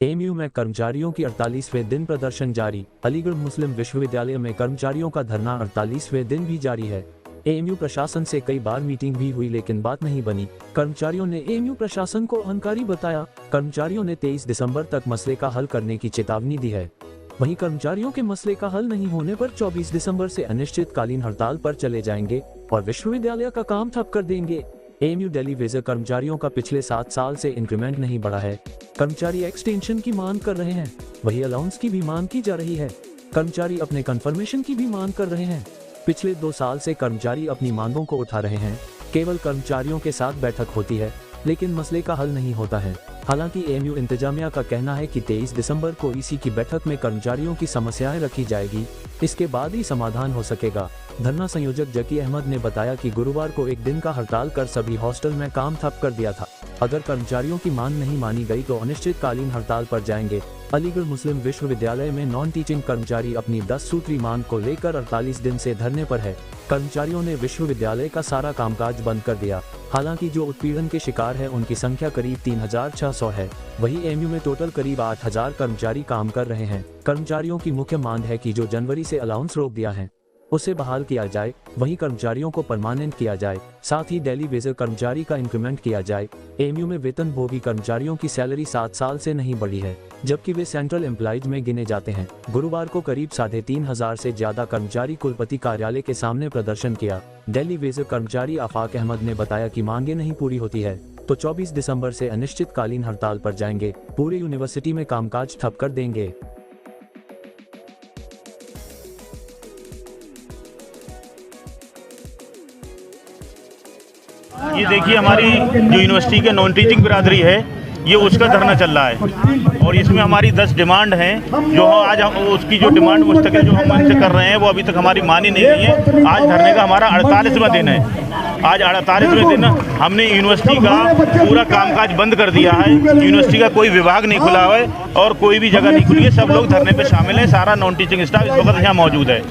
AMU में कर्मचारियों की 48वें दिन प्रदर्शन जारी। अलीगढ़ मुस्लिम विश्वविद्यालय में कर्मचारियों का धरना 48वें दिन भी जारी है। एएमयू प्रशासन से कई बार मीटिंग भी हुई लेकिन बात नहीं बनी। कर्मचारियों ने एएमयू प्रशासन को अहंकारी बताया। कर्मचारियों ने 23 दिसंबर तक मसले का हल करने की चेतावनी दी है। वहीं कर्मचारियों के मसले का हल नहीं होने पर 24 दिसंबर से अनिश्चितकालीन हड़ताल पर चले जाएंगे और विश्वविद्यालय का काम ठप कर देंगे। एएमयू दिल्ली वेजर कर्मचारियों का पिछले 7 साल से इंक्रीमेंट नहीं बढ़ा है। कर्मचारी एक्सटेंशन की मांग कर रहे हैं, वही अलाउंस की भी मांग की जा रही है। कर्मचारी अपने कंफर्मेशन की भी मांग कर रहे हैं। पिछले 2 साल से कर्मचारी अपनी मांगों को उठा रहे हैं। केवल कर्मचारियों के साथ बैठक होती है लेकिन मसले का हल नहीं होता है। हालांकि एएमयू इंतजामिया का कहना है कि 23 दिसंबर को ईसी की बैठक में कर्मचारियों की समस्याएं रखी जाएगी, इसके बाद ही समाधान हो सकेगा। धरना संयोजक जकी अहमद ने बताया कि गुरुवार को एक दिन का हड़ताल कर सभी हॉस्टल में काम ठप कर दिया था। अगर कर्मचारियों की मांग नहीं मानी गई तो अनिश्चितकालीन हड़ताल पर जाएंगे। अलीगढ़ मुस्लिम विश्वविद्यालय में नॉन टीचिंग कर्मचारी अपनी 10 सूत्री मांग को लेकर 48 दिन से धरने पर है। कर्मचारियों ने विश्वविद्यालय का सारा कामकाज बंद कर दिया। हालांकि जो उत्पीड़न के शिकार है उनकी संख्या करीब 3600 है। वहीं एएमयू में टोटल करीब 8000 कर्मचारी काम कर रहे हैं। कर्मचारियों की मुख्य मांग है कि जो जनवरी से अलाउंस रोक दिया है उसे बहाल किया जाए, वहीं कर्मचारियों को परमानेंट किया जाए। साथ ही डेली वेजर कर्मचारी का इंक्रीमेंट किया जाए। एएमयू में वेतनभोगी कर्मचारियों की सैलरी 7 साल से नहीं बढ़ी है, जबकि वे सेंट्रल एम्प्लॉयज में गिने जाते हैं। गुरुवार को करीब 3500 से ज्यादा कर्मचारी कुलपति कार्यालय के सामने प्रदर्शन किया। डेली वेजर कर्मचारी आफाक अहमद ने बताया कि मांगे नहीं पूरी होती है तो 24 दिसंबर से अनिश्चितकालीन हड़ताल पर जाएंगे। पूरे यूनिवर्सिटी में कामकाज ठप कर देंगे। ये देखिए, हमारी जो यूनिवर्सिटी के नॉन टीचिंग बिरादरी है ये उसका धरना चल रहा है और इसमें हमारी 10 डिमांड हैं जो आज हम उसकी जो डिमांड मुस्तकिल जो हम उनसे कर रहे हैं वो अभी तक हमारी मानी नहीं गई है। आज धरने का हमारा 48वां दिन है। आज 48वें दिन हमने यूनिवर्सिटी का पूरा कामकाज बंद कर दिया है। यूनिवर्सिटी का कोई विभाग नहीं खुला है और कोई भी जगह नहीं खुली है। सब लोग धरने पे शामिल हैं। सारा नॉन टीचिंग स्टाफ इस वक्त यहाँ मौजूद है।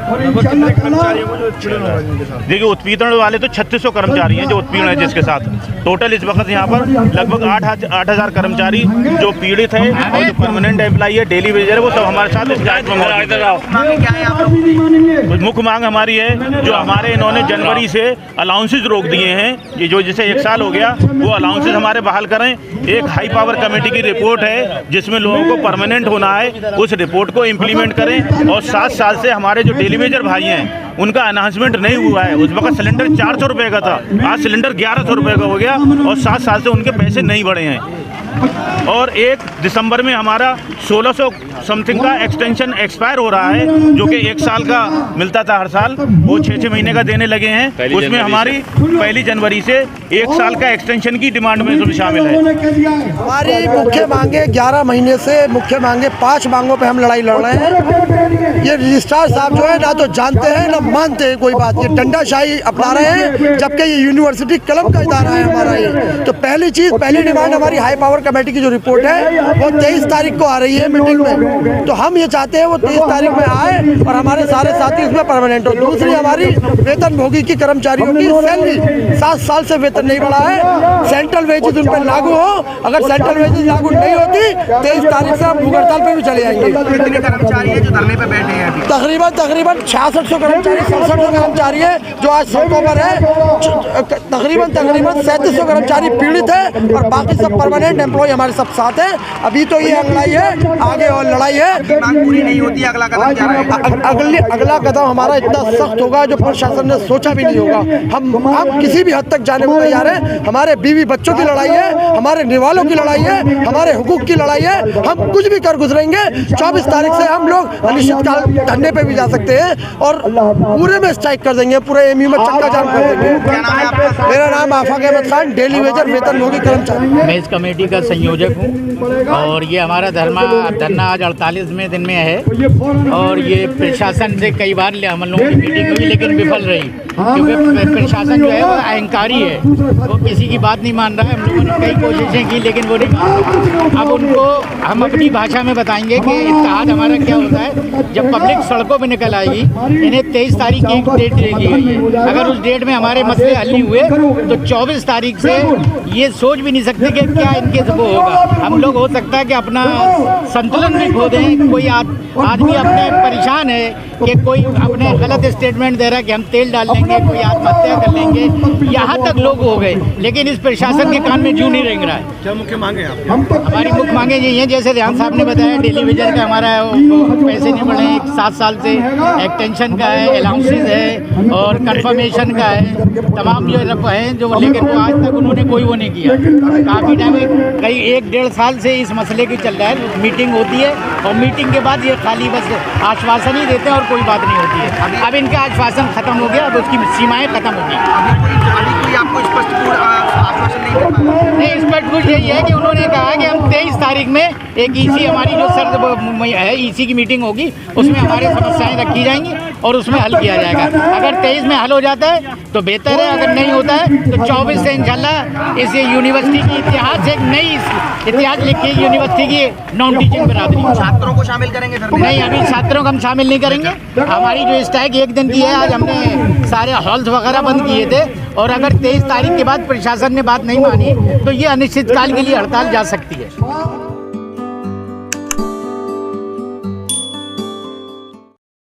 देखिए, उत्पीड़न वाले तो 3600 कर्मचारी हैं जो उत्पीड़न है जिसके साथ टोटल इस वक्त यहाँ पर लगभग 8000 कर्मचारी जो पीड़ित है और जो परमानेंट एम्प्लॉई है, डेली वेजर है, वो सब हमारे साथ इस जांच में। मुख्य मांग हमारी है जो हमारे इन्होंने जनवरी से अलाउंसेस रोक दिए हैं, ये जो जैसे 1 साल हो गया, वो अलाउंसेस हमारे बहाल करें। एक हाई पावर कमेटी की रिपोर्ट है जिसमें लोगों को परमानेंट होना है, उस रिपोर्ट को इम्प्लीमेंट करें। और 7 साल से हमारे जो डेली वेजर भाई हैं उनका अनाउंसमेंट नहीं हुआ है। उस वक्त सिलेंडर 400 रुपये का था, आज सिलेंडर 1100 रुपये का हो गया और 7 साल से उनके पैसे नहीं बढ़े हैं। और 1 दिसंबर में हमारा 1600 समथिंग का एक्सटेंशन एक्सपायर हो रहा है, जो कि 1 साल का मिलता था हर साल, वो 6-6 महीने का देने लगे हैं। उसमें हमारी 1 जनवरी से 1 साल का एक्सटेंशन की डिमांड में शामिल है। हमारी मुख्य मांगे 11 महीने से मुख्य मांगे 5 मांगों पे हम लड़ाई लड़ रहे हैं। ये रजिस्ट्रार साहब जो है ना तो जानते हैं ना मानते हैं कोई बात। ये डंडाशाही अपना रहे हैं जबकि ये यूनिवर्सिटी कलम का इदारा है हमारा। ये तो पहली डिमांड हमारी हाई पावर कमेटी की जो रिपोर्ट है वो 23 तारीख को आ रही है मीटिंग में, तो हम ये चाहते हैं वो 23 तारीख में आए और हमारे सारे साथी उसमें परमानेंट हो। दूसरी हमारी वेतनभोगी की कर्मचारियों की सैलरी 7 साल से वेतन नहीं बढ़ा है। सेंट्रल वेजेस उन पर लागू हो, अगर सेंट्रल वेजेस लागू नहीं होती 23 तारीख से हम भूख हड़ताल पे भी चले जाएंगे। कितने कर्मचारी हैं जो धरने पे बैठे हैं अभी? तकरीबन 6600 कर्मचारी 6700 कर्मचारी है जो आज सड़कों पर है। तकरीबन 3700 कर्मचारी पीड़ित है और बाकी सब परमानेंट एम्प्लॉय हमारे सब साथ हैं। अभी तो ये लड़ाई है, आगे और लड़ाई है। मांग पूरी नहीं होती, अगला कदम क्या रहेगा? अगला कदम हमारा इतना सख्त होगा जो प्रशासन ने सोचा भी नहीं होगा। हम किसी भी हद तक जाने को तैयार है। हमारे बीवी बच्चों की लड़ाई है, हमारे निवालों की लड़ाई है, हमारे हुकूक की लड़ाई है। हम कुछ भी कर गुजरेंगे। 24 तारीख से हम लोग अनिश्चितकाल धरने पे भी जा सकते हैं और पूरे में स्ट्राइक कर देंगे, पूरे एएमयू में चक्का जाम कर देंगे। क्या नाम है आपका? मेरा नाम आफाक अहमद खान, डेली वेजर वेतनभोगी कर्मचारी। मैं इस कमेटी का संयोजक हूँ और ये हमारा धरना आज 48वें दिन में है और ये प्रशासन से कई बार हम लोगों की मीटिंग हुई लेकिन विफल रही। क्योंकि प्रशासन जो है वो अहंकारी है, वो किसी की बात नहीं मान रहा है। हम लोगों ने कई कोशिशें की लेकिन वो नहीं मान रहा। अब उनको हम अपनी भाषा में बताएंगे कि इत्तेहाद हमारा क्या होता है। जब पब्लिक सड़कों पर निकल आएगी, इन्हें 23 तारीख की एक डेट दे दी गई है। अगर उस डेट में हमारे मसले हल नहीं हुए तो 24 तारीख से ये सोच भी नहीं सकते कि क्या इनके से वो होगा। हम लोग हो सकता है कि अपना संतुलन भी खो दें। कोई आदमी अपने परेशान है कि कोई अपने गलत स्टेटमेंट दे रहा है कि हम तेल डाल लेंगे, कोई आत्महत्या कर लेंगे, यहाँ तक लोग हो गए। लेकिन इस प्रशासन के कान में जूं नहीं रेंग रहा है। क्या मुख्य मांगे आप? हमारी मुख्य मांगे यही हैं, जैसे रेहान साहब ने बताया, टेलीविजन का हमारा पैसे नहीं बढ़े 7 साल से, एक्सटेंशन का है, अलाउंसेस है और कंफर्मेशन का है, तमाम जो हैं जो, लेकिन वो आज तक उन्होंने कोई वो नहीं किया। काफ़ी टाइम कई 1-1.5 साल से इस मसले की चल रहा है। मीटिंग होती है और मीटिंग के बाद ये खाली बस आश्वासन ही देते हैं और कोई बात नहीं होती है। अब इनका आश्वासन खत्म हो गया, अब उसकी सीमाएँ खत्म हो गई। अभी कोई आपको स्पष्ट आश्वासन नहीं दे पाया? नहीं, स्पष्ट कुछ यही है कि उन्होंने कहा कि हम 23 तारीख में एक ईसी हमारी जो सर है ईसी की मीटिंग होगी, उसमें हमारी समस्याएं रखी जाएंगी और उसमें हल किया जाएगा। अगर 23 में हल हो जाता है तो बेहतर है, अगर नहीं होता है तो 24 से इंशाल्लाह इस यूनिवर्सिटी की इतिहास एक नई इतिहास लिखी यूनिवर्सिटी की नॉन टीचिंग बिरादरी। छात्रों को शामिल करेंगे फिर? नहीं, अभी छात्रों को हम शामिल नहीं करेंगे। हमारी जो स्ट्राइक 1 दिन की है, आज हमने सारे हॉल्स वगैरह बंद किए थे और अगर 23 तारीख के बाद प्रशासन ने बात नहीं मानी तो ये अनिश्चितकाल के लिए हड़ताल जा सकती है।